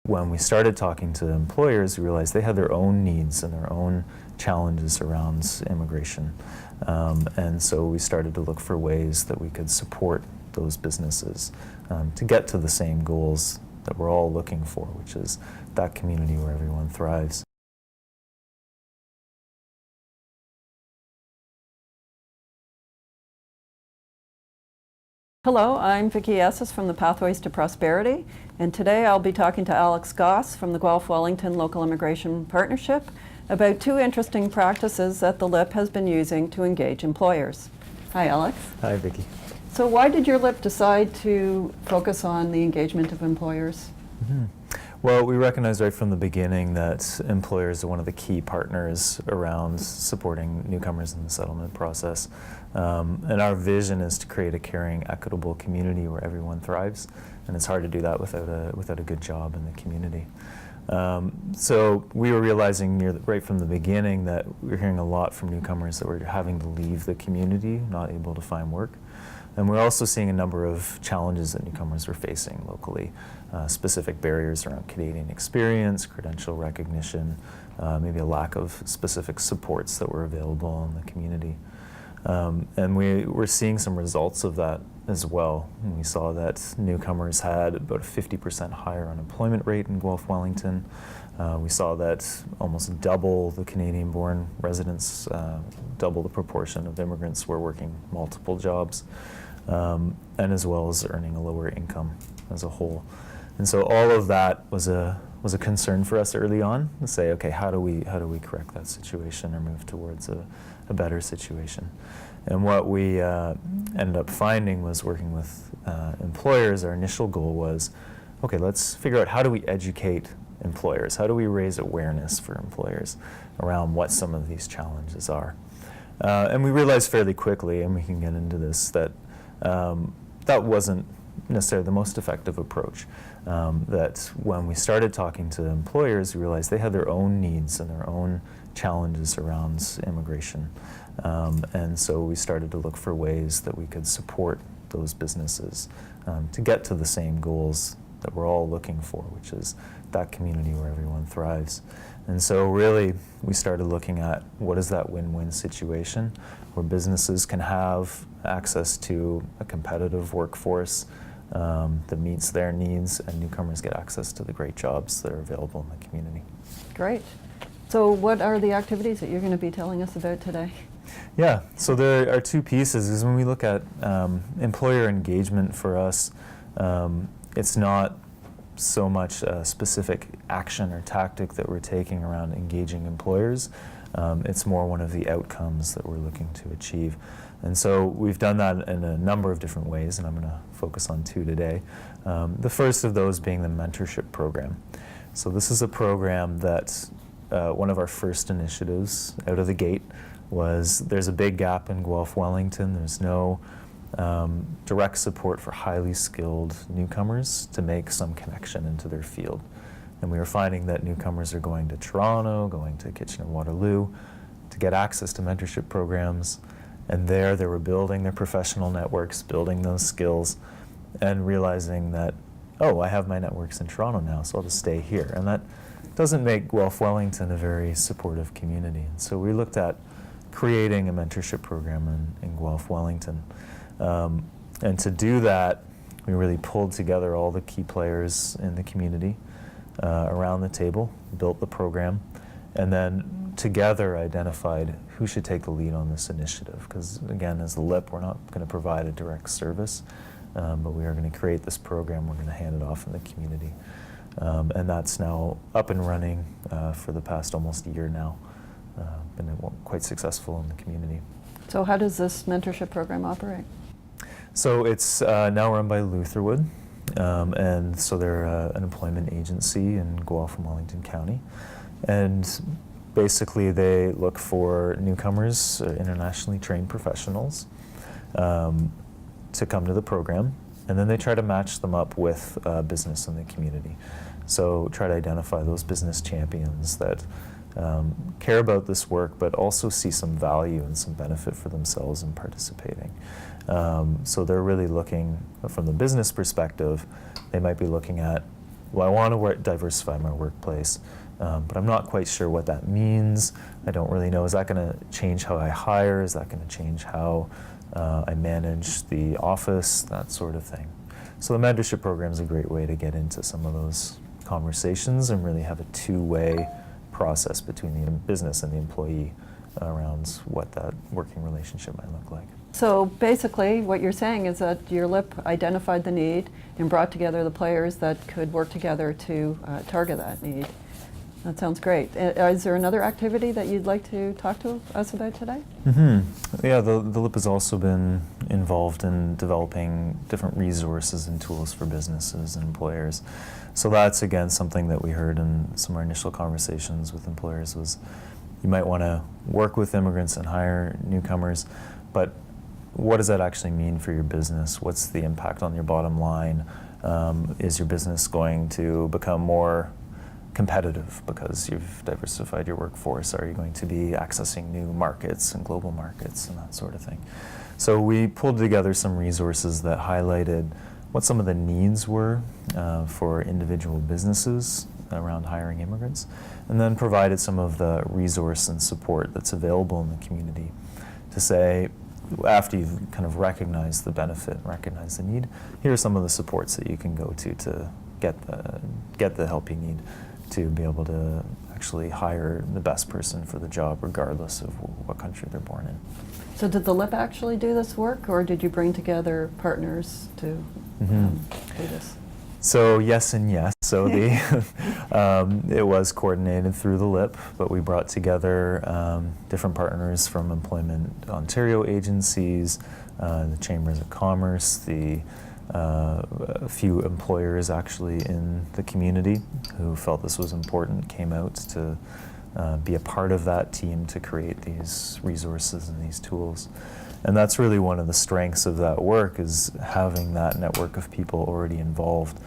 When we started talking to employers, we realized they had their own needs and their own challenges around immigration. And so we started to look for ways that we could support those businesses to get to the same goals that we're all looking for, which is that community where everyone thrives. Hello, I'm Vicki Esses from the Pathways to Prosperity, and today I'll be talking to Alex Goss from the Guelph-wellington Local Immigration Partnership about two interesting practices that the LIP has been using to engage employers. Hi, Alex. Hi, Vicki. So why did your LIP decide to focus on the engagement of employers? Well, we recognized right from the beginning that employers are one of the key partners around supporting newcomers in the settlement process. And our vision is to create a caring, equitable community where everyone thrives. And it's hard to do that without a good job in the community. So we were realizing right from the beginning that we were hearing a lot from newcomers that were having to leave the community, not able to find work. And we're also seeing a number of challenges that newcomers were facing locally, specific barriers around Canadian experience, credential recognition, maybe a lack of specific supports that were available in the community. And we're seeing some results of that as well. And we saw that newcomers had about a 50% higher unemployment rate in Guelph-wellington. We saw that almost double the Canadian-born residents, double the proportion of immigrants were working multiple jobs, and as well as earning a lower income as a whole. And so all of that was a concern for us early on, to say, okay, how do we correct that situation or move towards a better situation? And what we ended up finding was working with employers, our initial goal was, okay, let's figure out how do we educate employers? How do we raise awareness for employers around what some of these challenges are? And we realized fairly quickly, and we can get into this, that that wasn't necessarily the most effective approach. That when we started talking to employers, we realized they had their own needs and their own challenges around immigration. And so we started to look for ways that we could support those businesses to get to the same goals that we're all looking for, which is that community where everyone thrives. And so really, we started looking at what is that win-win situation where businesses can have access to a competitive workforce that meets their needs, and newcomers get access to the great jobs that are available in the community. Great. So what are the activities that you're going to be telling us about today? Yeah, so there are two pieces. Is when we look at employer engagement for us, it's not so much a specific action or tactic that we're taking around engaging employers. It's more one of the outcomes that we're looking to achieve. And so we've done that in a number of different ways, and I'm going to focus on two today. The first of those being the mentorship program. So this is a program that one of our first initiatives out of the gate was there's a big gap in Guelph-wellington. There's no direct support for highly skilled newcomers to make some connection into their field. And we were finding that newcomers are going to Toronto, going to Kitchener-Waterloo to get access to mentorship programs. And there they were building their professional networks, building those skills, and realizing that, oh, I have my networks in Toronto now, so I'll just stay here. And that doesn't make Guelph-wellington a very supportive community. And so we looked at creating a mentorship program in Guelph-wellington. And to do that, we really pulled together all the key players in the community around the table, built the program, and then together identified who should take the lead on this initiative. Because again, as the LIP, we're not going to provide a direct service, but we are going to create this program. We're going to hand it off in the community. And that's now up and running for the past almost year now. Been quite successful in the community. So how does this mentorship program operate? So it's now run by Lutherwood, and so they're an employment agency in Guelph and Wellington County. And basically they look for newcomers, internationally trained professionals, to come to the program, and then they try to match them up with business in the community. So try to identify those business champions that care about this work, but also see some value and some benefit for themselves in participating. So they're really looking, from the business perspective, they might be looking at well, I want to diversify my workplace, but I'm not quite sure what that means. I don't really know. Is that going to change how I hire? Is that going to change how I manage the office? That sort of thing. So the mentorship program is a great way to get into some of those conversations and really have a two-way process between the business and the employee around what that working relationship might look like. So basically, what you're saying is that your LIP identified the need and brought together the players that could work together to target that need. That sounds great. Is there another activity that you'd like to talk to us about today? Yeah, the LIP has also been involved in developing different resources and tools for businesses and employers. So that's, again, something that we heard in some of our initial conversations with employers was you might want to work with immigrants and hire newcomers, but what does that actually mean for your business? What's the impact on your bottom line? Is your business going to become more competitive because you've diversified your workforce? Are you going to be accessing new markets and global markets and that sort of thing? So we pulled together some resources that highlighted what some of the needs were for individual businesses around hiring immigrants, and then provided some of the resource and support that's available in the community to say, after you've kind of recognized the benefit and recognized the need, here are some of the supports that you can go to get the help you need to be able to actually hire the best person for the job, regardless of what country they're born in. So did the LIP actually do this work, or did you bring together partners to do this? So yes and yes. So it was coordinated through the LIP, but we brought together different partners from Employment Ontario agencies, the Chambers of Commerce, a few employers actually in the community who felt this was important, came out to be a part of that team to create these resources and these tools. And that's really one of the strengths of that work, is having that network of people already involved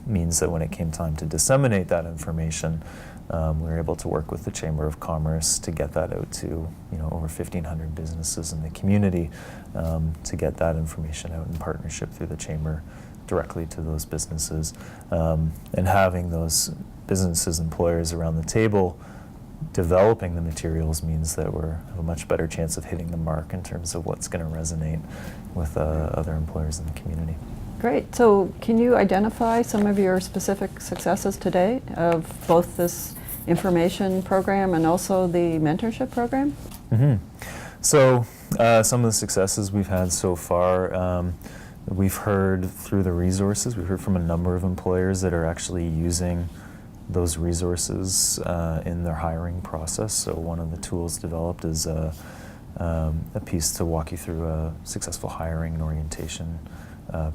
means that when it came time to disseminate that information, we were able to work with the Chamber of Commerce to get that out to over 1,500 businesses in the community, to get that information out in partnership through the Chamber directly to those businesses. And having those businesses, employers around the table developing the materials means that we have a much better chance of hitting the mark in terms of what's going to resonate with other employers in the community. Great. So can you identify some of your specific successes today of both this information program and also the mentorship program? So some of the successes we've had so far, we've heard through the resources, we've heard from a number of employers that are actually using those resources in their hiring process. So one of the tools developed is a piece to walk you through a successful hiring and orientation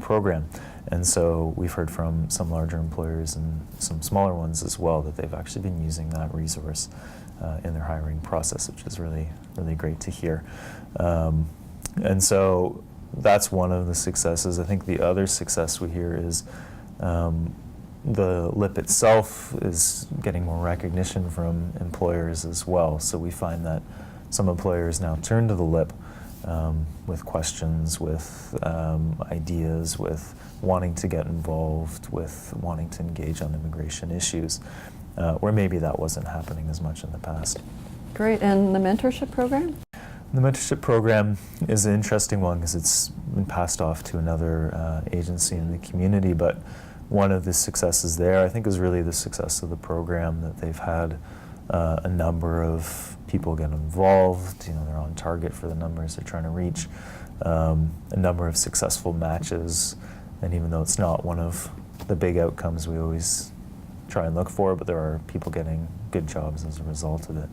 program. And so we've heard from some larger employers and some smaller ones as well that they've actually been using that resource in their hiring process, which is really, really great to hear. And so that's one of the successes. I think the other success we hear is the LIP itself is getting more recognition from employers as well. So we find that some employers now turn to the LIP with questions, with ideas, with wanting to get involved, with wanting to engage on immigration issues, where maybe that wasn't happening as much in the past. Great. And the mentorship program? The mentorship program is an interesting one because it's been passed off to another agency in the community, but one of the successes there, I think, is really the success of the program, that they've had a number of people get involved. They're on target for the numbers they're trying to reach. A number of successful matches, and even though it's not one of the big outcomes we always try and look for, but there are people getting good jobs as a result of it.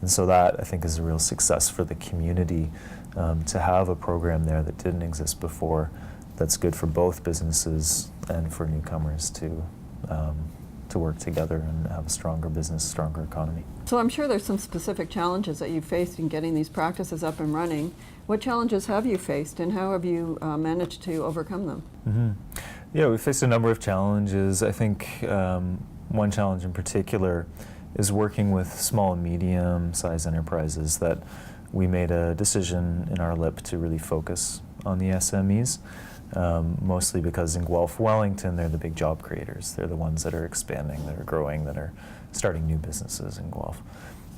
And so that, I think, is a real success for the community, to have a program there that didn't exist before, that's good for both businesses and for newcomers to work together and have a stronger business, stronger economy. So I'm sure there's some specific challenges that you've faced in getting these practices up and running. What challenges have you faced, and how have you managed to overcome them? Yeah, we faced a number of challenges. I think one challenge in particular is working with small and medium-sized enterprises, that we made a decision in our LIP to really focus on the SMEs, mostly because in Guelph-wellington, they're the big job creators. They're the ones that are expanding, that are growing, that are starting new businesses in Guelph.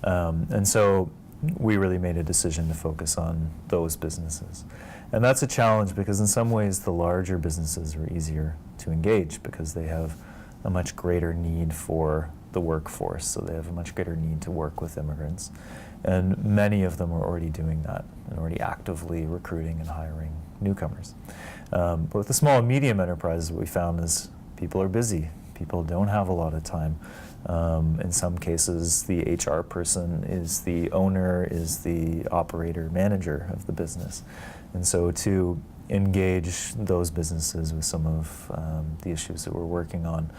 And so we really made a decision to focus on those businesses. And that's a challenge because in some ways the larger businesses are easier to engage because they have a much greater need for the workforce, so they have a much greater need to work with immigrants. And many of them are already doing that and already actively recruiting and hiring newcomers. But with the small and medium enterprises, what we found is people are busy. People don't have a lot of time. In some cases, the HR person is the owner, is the operator, manager of the business. And so to engage those businesses with some of the issues that we're working on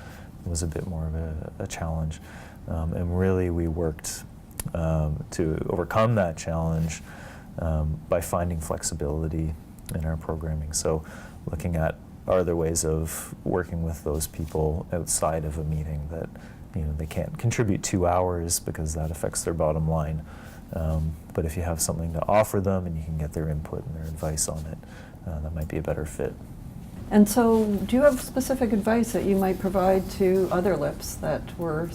was a bit more of a challenge. And really we worked to overcome that challenge by finding flexibility in our programming. So looking at, are there ways of working with those people outside of a meeting that they can't contribute 2 hours because that affects their bottom line. But if you have something to offer them and you can get their input and their advice on it, that might be a better fit. And so do you have specific advice that you might provide to other LIPs that were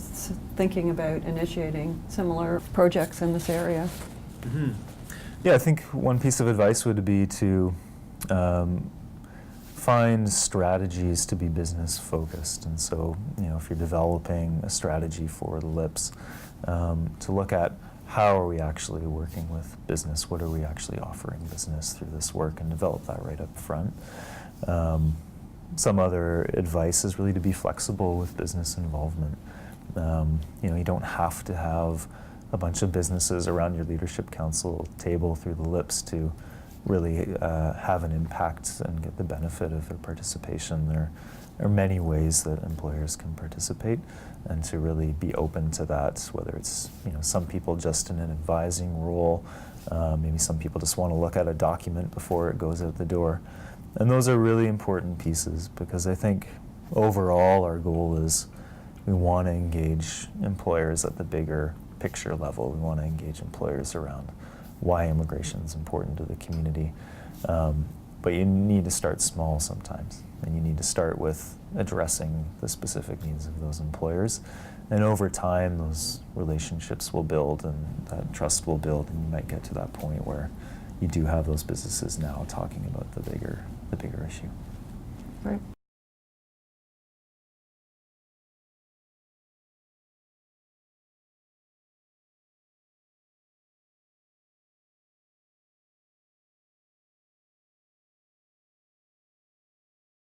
thinking about initiating similar projects in this area? Mm-hmm. Yeah, I think one piece of advice would be to find strategies to be business focused. And so, if you're developing a strategy for the LIPs, to look at how are we actually working with business? What are we actually offering business through this work, and develop that right up front. Some other advice is really to be flexible with business involvement. You don't have to have a bunch of businesses around your leadership council table through the LIPs to really have an impact and get the benefit of their participation. There are many ways that employers can participate, and to really be open to that, whether it's some people just in an advising role, maybe some people just want to look at a document before it goes out the door. And those are really important pieces because I think overall our goal is we want to engage employers at the bigger picture level. We want to engage employers around why immigration is important to the community. But you need to start small sometimes, and you need to start with addressing the specific needs of those employers. And over time, those relationships will build and that trust will build, and you might get to that point where you do have those businesses now talking about the bigger issue. Right.